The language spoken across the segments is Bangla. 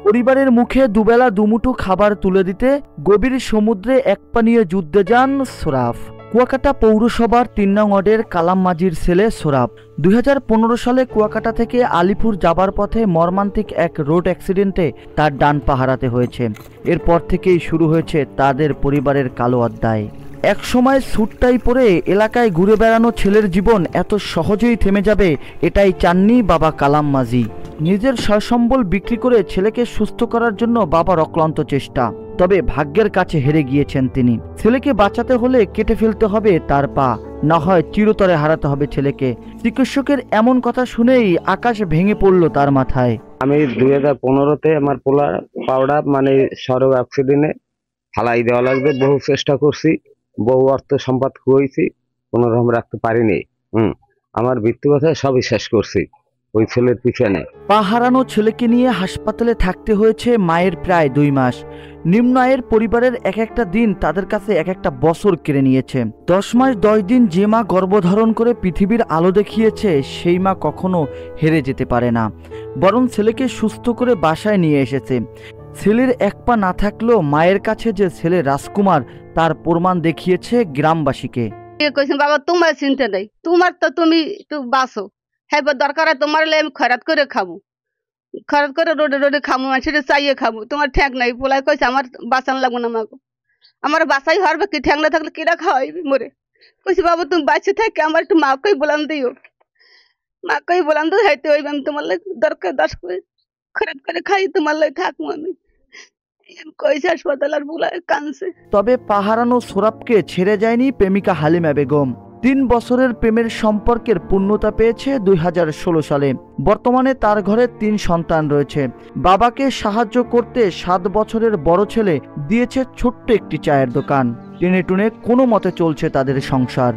পরিবারের মুখে দুবেলা দুমুঠো খাবার তুলে দিতে গভীর সমুদ্রে এক পানীয় যুদ্ধে যান সোরাফ। কুয়াকাটা পৌরসভার ৩ নং ওয়ার্ডের কালাম মাঝির ছেলে সোরাফ ২০১৫ সালে কুয়াকাটা থেকে আলিপুর যাবার পথে মর্মান্তিক এক রোড অ্যাক্সিডেন্টে তার ডান পা হারাতে হয়েছে। এরপর থেকেই শুরু হয়েছে তাদের পরিবারের কালো অধ্যায়। এক সময় স্যুটটাই পরে এলাকায় ঘুরে বেড়ানো ছেলের জীবন এত সহজেই থেমে যাবে এটাই চাননি বাবা কালাম মাঝি। নিজের সয়সম্বল বিক্রি করে ছেলেকে সুস্থ করার জন্য বাবার অক্লান্ত চেষ্টা, তবে ভাগ্যের কাছে হেরে গিয়েছেন তিনি। ছেলেকে বাঁচাতে হলে কেটে ফেলতে হবে তার পা, না হয় চিরতরে হারাতে হবে ছেলেকে। চিকিৎসকের এমন কথা শুনেই আকাশ ভেঙে পড়ল তার মাথায়। আমি 2015-তে আমার পোলা পাউডা মানে সড়ক অ্যাক্সিডেন্টে ফালাই দেওয়া লাগবে, বহু চেষ্টা করছি, বহু অর্থ সম্পদ খুঁয়েছি, কোনো রকম রাখতে পারিনি। আমার মৃত্যু কথায় সবই শেষ করছি ওই ছেলের পিছনে। পা হারানো ছেলেকে নিয়ে হাসপাতালে থাকতে হয়েছে মায়ের প্রায় 2 মাস। নিম্ন আয়ের পরিবারের এক একটা দিন তাদের কাছে এক একটা বছর কেড়ে নিয়েছে। 10 মাস 10 দিন যে মা গর্ভধারণ করে পৃথিবীর আলো দেখিয়েছে সেই মা কখনো হেরে যেতে পারে না, বরং ছেলেকে সুস্থ করে বাসায় নিয়ে এসেছে। ছেলের এক পা না থাকলেও মায়ের কাছে যে ছেলে রাজকুমার তার প্রমাণ দেখিয়েছে গ্রামবাসীকে। বাবা তোমার চিন্তা নেই, তোমার তো তুমি একটু বাঁচো, হ্যাঁ দরকার হয় তোমার আমি খয়রাত করে খাবো, খয়রাত করে রোডে রোডে খাবো, মানুষের চাইয়ে খাবো, তোমার ঠ্যাং নাই। পোলাই কইছে আমার বাঁচান লাগবো না, মাগো আমার বাসাই হারবে কি, ঠ্যাং না থাকলে কিরা খাওয়াইবি মরে। কইছি বাবা তুমি বাঁচে থাকে আমার একটু মাকেই বলান দিও, মাকেই বলান দিও, হাইতে হইবে আমি তোমার লাগে দরকার 10 করে খয়রাত করে খাই, তোমার লাগে থাকবো আমি। কইছে হাসপাতাল আর বুলায় কানছে। তবে পা হারানো সোরাফকে ছেড়ে যায়নি প্রেমিকা হালিমা বেগম। 3 বছরের প্রেমের সম্পর্কের পূর্ণতা পেয়েছে 2016 সালে। বর্তমানে তার ঘরে 3 সন্তান রয়েছে। বাবাকে সাহায্য করতে 7 বছরের বড় ছেলে দিয়েছে ছোট্ট একটি চায়ের দোকান। টেনে টুনে কোনো মতে চলছে তাদের সংসার।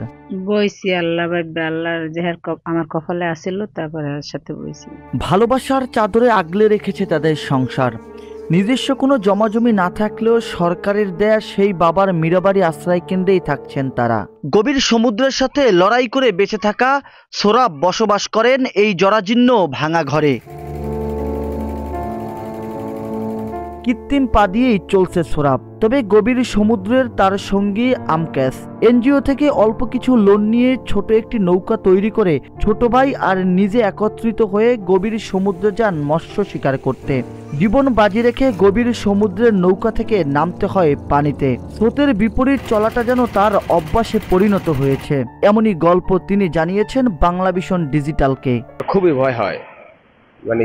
বইছি আল্লাহ ভাইবে, আল্লাহর যেহার আমার কপালে আসিল তারপরে সাথে বইছি। ভালোবাসার চাদরে আগলে রেখেছে তাদের সংসার। নিজস্ব কোনো জমাজমি না থাকলেও সরকারের দেয়া সেই বাবার মীরাবাড়ি আশ্রয় কেন্দ্রেই থাকছেন তারা। গভীর সমুদ্রের সাথে লড়াই করে বেঁচে থাকা সোরাফ বসবাস করেন এই জরাজীর্ণ ভাঙা ঘরে। কৃত্রিম পা দিয়েই চলছে সোরাফ। তবে গভীর সমুদ্রের তার সঙ্গী আমক্যাস এনজিও থেকে অল্প কিছু লোন নিয়ে ছোট একটি নৌকা তৈরি করে ছোট ভাই আর নিজে একত্রিত হয়ে গভীর সমুদ্রে যান মৎস্য শিকার করতে। জীবন বাজি রেখে গভীর সমুদ্রের নৌকা থেকে নামতে হয় পানিতে। স্রোতের বিপরীত চলাটা যেন তার অভ্যাসে পরিণত হয়েছে, এমনই গল্প তিনি জানিয়েছেন বাংলাভিশন ডিজিটালকে। খুবই ভয় হয়, মানে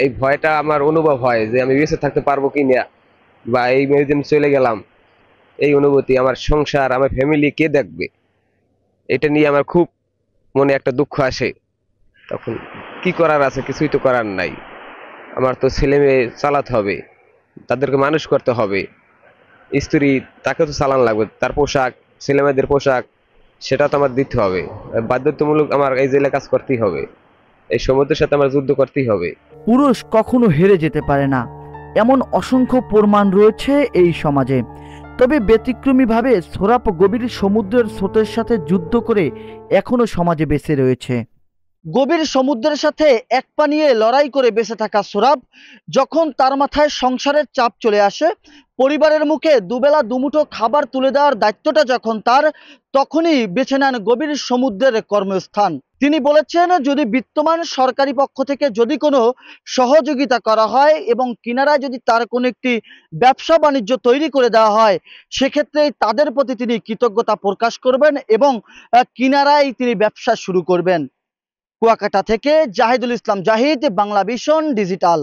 এই ভয়টা আমার অনুভব হয় যে আমি বেঁচে থাকতে পারবো কি না, বা এই মেয়েদিন চলে গেলাম, এই অনুভূতি, আমার সংসার আমার ফ্যামিলি কে দেখবে, এটা নিয়ে আমার খুব মনে একটা দুঃখ আসে। তখন কি করার আছে, কিছুই তো করার নাই। আমার তো ছেলে মেয়ে চালাতে হবে, তাদেরকে মানুষ করতে হবে, স্ত্রী তাকে তো চালান লাগবে, তার পোশাক, ছেলে মেয়েদের পোশাক সেটা তো আমার দিতে হবে, বাধ্যতামূলক আমার এই জেলে কাজ করতেই হবে, এই সমুদ্রের সাথে আমার যুদ্ধ করতেই হবে। পুরুষ কখনো হেরে যেতে পারে না, এমন অসংখ্য প্রমাণ রয়েছে এই সমাজে। তবে ব্যতিক্রমীভাবে সোরাফ গভীর সমুদ্রের স্রোতের সাথে যুদ্ধ করে এখনো সমাজে বেঁচে রয়েছে। গভীর সমুদ্রের সাথে এক পা নিয়ে লড়াই করে বেঁচে থাকা সোরাফ যখন তার মাথায় সংসারের চাপ চলে আসে, পরিবারের মুখে দুবেলা দুমুঠো খাবার তুলে দেওয়ার দায়িত্বটা যখন তার, তখনই বেছে নেন গভীর সমুদ্রের কর্মস্থান। তিনি বলেছেন যদি বিত্তমান সরকারি পক্ষ থেকে যদি কোনো সহযোগিতা করা হয় এবং কিনারায় যদি তার কোনো একটি ব্যবসা বাণিজ্য তৈরি করে দেওয়া হয়, সেক্ষেত্রে তাদের প্রতি তিনি কৃতজ্ঞতা প্রকাশ করবেন এবং কিনারায় তিনি ব্যবসা শুরু করবেন। কুয়াকাটা থেকে জাহিদুল ইসলাম জাহিদ, বাংলাভিশন ডিজিটাল।